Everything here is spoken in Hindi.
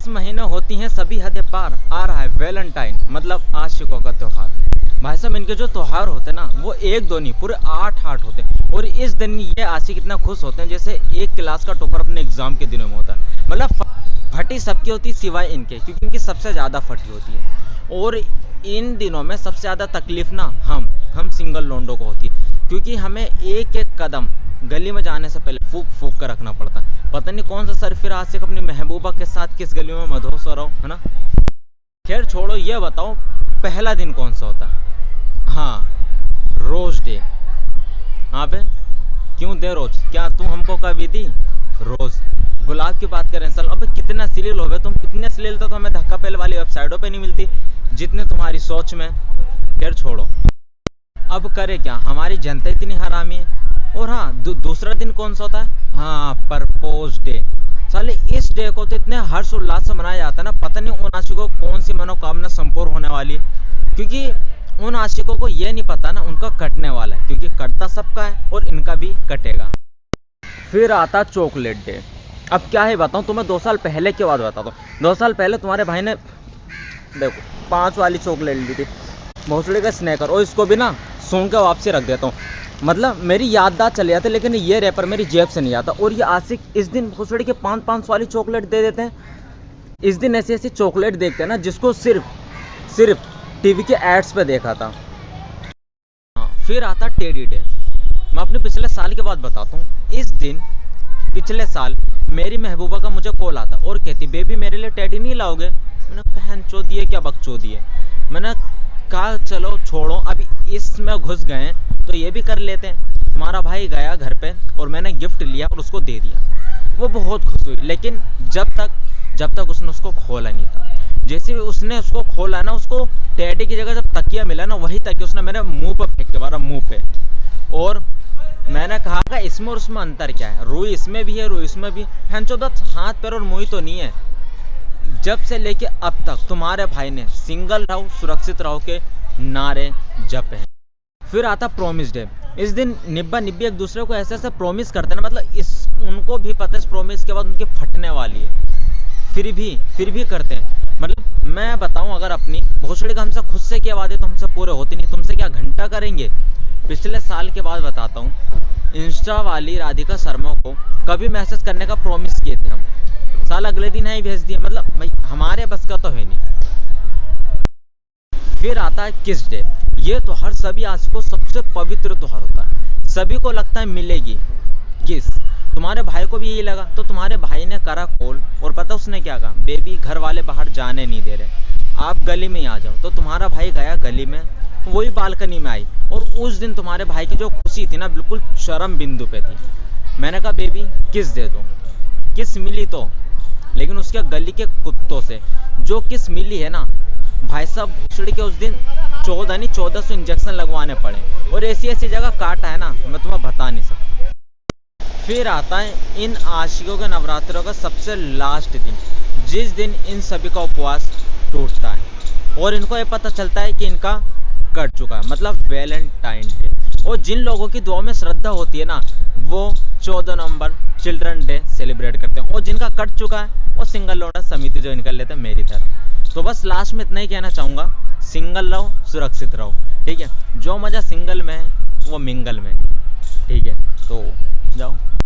इस महीने होती हैं सभी हदें पार। आ रहा है वैलेंटाइन, मतलब आशिकों का त्यौहार। भाई साहब, इनके जो त्यौहार होते हैं ना, वो एक दो नहीं, पूरे 8 होते हैं। और इस दिन ये आशिक इतना खुश होते हैं जैसे एक क्लास का टॉपर अपने एग्जाम के दिनों में होता है। मतलब फटी सबकी होती सिवाय इनके, क्योंकि इनकी सबसे ज़्यादा फटी होती है। और इन दिनों में सबसे ज़्यादा तकलीफ ना हम सिंगल लोंडो को होती है, क्योंकि हमें एक एक कदम गली में जाने से पहले फूक फूक कर रखना पड़ता है। पता नहीं कौन सा सरफिर आशिक अपनी महबूबा के साथ किस गली में मदहोश हो रहा हो, है ना। खैर छोड़ो, ये बताओ पहला दिन कौन सा होता है? हाँ, रोज डे। हाँ बे, क्यों दे रोज? क्या तू हमको कभी दी रोज? गुलाब की बात करें सल, अब कितना अश्लील हो गए तुम। कितने अश्लील तो हमें धक्का पहले वाली वेबसाइटों पे नहीं मिलती जितने तुम्हारी सोच में। खैर छोड़ो, अब करे क्या, हमारी जनता इतनी हरामी है। और हाँ, दूसरा दिन कौन सा होता है? हाँ, प्रपोज डे। साले इस डे को तो इतने हर्ष उल्लास से मनाया जाता है ना, पता नहीं उन आशिकों को कौन सी मनोकामना संपूर्ण होने वाली है। क्योंकि उन आशिकों को ये नहीं पता ना उनका कटने वाला है, क्योंकि कटता सबका है और इनका भी कटेगा। फिर आता चॉकलेट डे। अब क्या है बताऊं तुम्हें, 2 साल पहले की बात बताता हूँ। 2 साल पहले तुम्हारे भाई ने देखो 5 वाली चॉकलेट ली थी, भोसड़ी का स्नैकर, और इसको भी ना सूंघ के वापसी रख देता हूँ। मतलब मेरी याददाश्त चली जाती है, लेकिन ये रैपर मेरी जेब से नहीं आता। और ये आशिक इस दिन भोसड़ी के 500 वाली चॉकलेट दे देते हैं। इस दिन ऐसी ऐसी चॉकलेट देखते हैं ना जिसको सिर्फ टीवी के एड्स पे देखा था। हाँ, फिर आता टेडी डे। मैं अपने पिछले साल की बात बताता हूँ। इस दिन पिछले साल मेरी महबूबा का मुझे कॉल आता और कहती, बेबी मेरे लिए टेडी नहीं लाओगे? मैंने बहन चोदी है क्या बकचोदी है। मैंने कहा चलो छोड़ो, अभी इसमें घुस गए तो ये भी कर लेते हैं। तुम्हारा भाई गया घर पे और मैंने गिफ्ट लिया और उसको दे दिया। वो बहुत खुश हुई, लेकिन जब तक उसने उसको खोला नहीं था। जैसे ही उसने उसको खोला ना, उसको टेडी की जगह जब तकिया मिला ना, वही तकिया उसने मेरे मुंह पे फेंक के मारा, मुंह पे। और मैंने कहा कि इसमें और उसमें अंतर क्या है? रुई इसमें भी है, रुई इसमें भी। बहनचोद हाथ पैर और मुंह तो नहीं है। जब से लेके अब तक तुम्हारे भाई ने सिंगल रहो सुरक्षित रहो के नारे जपे हैं। फिर आता प्रॉमिस डे। इस दिन निब्बा निब्बी एक दूसरे को ऐसे ऐसे प्रॉमिस करते हैं ना, मतलब उनको भी पता है इस प्रॉमिस के बाद उनके फटने वाली है, फिर भी करते हैं। मतलब मैं बताऊं, अगर अपनी भोसड़ी का हमसे खुद से किया वादे तो हमसे पूरे होते नहीं, तुमसे क्या घंटा करेंगे। पिछले साल के बाद बताता हूँ, इंस्टा वाली राधिका शर्मा को कभी मैसेज करने का प्रॉमिस किए थे हम, साल अगले दिन ही भेज दिया। मतलब भाई हमारे बस का तो है नहीं। फिर आता है किस डे। ये त्योहार सभी आशिकों को सबसे पवित्र त्योहार होता है। सभी को लगता है मिलेगी किस। तुम्हारे भाई को भी यही लगा, तो तुम्हारे भाई ने करा कॉल, और पता उसने क्या कहा, बेबी घर वाले बाहर जाने नहीं दे रहे, आप गली में ही आ जाओ। तो तुम्हारा भाई गया गली में, वही बालकनी में आई, और उस दिन तुम्हारे भाई की जो खुशी थी ना, बिल्कुल चरम बिंदु पे थी। मैंने कहा बेबी किस दे दो। किस मिली तो, लेकिन उसके गली के कुत्तों से जो किस मिली है ना, भाई साहब भोसड़ी के उस दिन 1400 इंजेक्शन लगवाने पड़े, और ऐसी जगह काटा है ना, मैं तुम्हें बता नहीं सकता। फिर आता है इन आशिकों के नवरात्रों का सबसे लास्ट दिन, जिस दिन इन सभी का उपवास टूटता है और इनको ये पता चलता है कि इनका कट चुका है, मतलब वैलेंटाइन डे। और जिन लोगों की दुआ में श्रद्धा होती है ना, वो 14 नवंबर चिल्ड्रन डे सेलिब्रेट करते हैं, और जिनका कट चुका है वो सिंगल लोडा समिति ज्वाइन कर लेते हैं मेरी तरह। तो बस लास्ट में इतना ही कहना चाहूँगा, सिंगल रहो सुरक्षित रहो, ठीक है। जो मज़ा सिंगल में है वो मिंगल में नहीं, ठीक है। तो जाओ।